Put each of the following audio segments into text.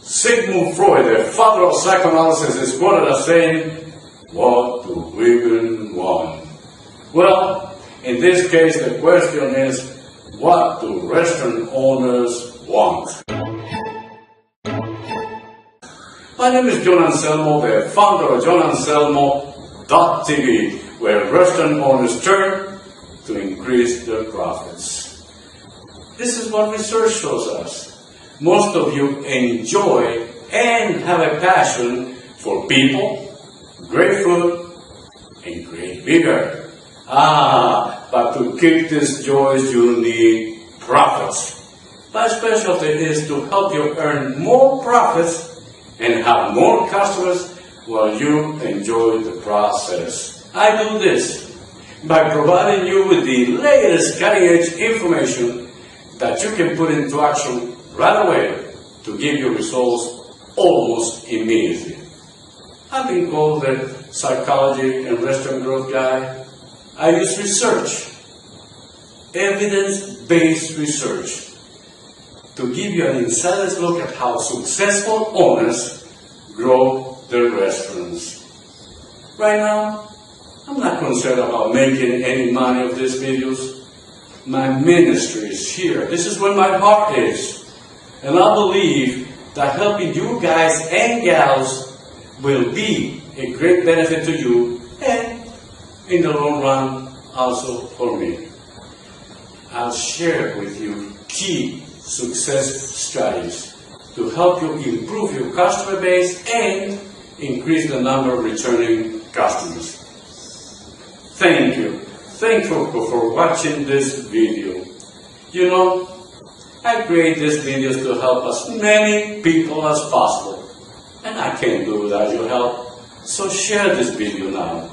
Sigmund Freud, the father of psychoanalysis, is quoted as saying, "What do women want?" Well, in this case, the question is, what do restaurant owners want? My name is John Anselmo, the founder of JohnAnselmo.tv, where restaurant owners turn to increase their profits. This is what research shows us. Most of you enjoy and have a passion for people, great food, and great vigor. But to keep these joys, you need profits. My specialty is to help you earn more profits and have more customers while you enjoy the process. I do this by providing you with the latest cutting-edge information that you can put into action right away to give you results almost immediately. I've been called the psychology and restaurant growth guy. I use research, evidence-based research, to give you an insider's look at how successful owners grow their restaurants. Right now, I'm not concerned about making any money of these videos. My ministry is here. This is where my heart is. And I believe that helping you guys and gals will be a great benefit to you and, in the long run, also for me. I'll share with you key success strategies to help you improve your customer base and increase the number of returning customers. Thank you. Thank you for watching this video. You know, I create these videos to help as many people as possible. And I can't do without your help. So share this video now.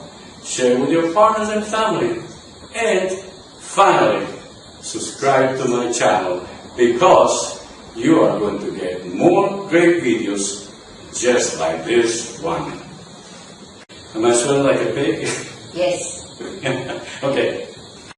Share with your partners and family. And finally, subscribe to my channel because you are going to get more great videos just like this one. Am I smelling like a pig? Yes. Okay.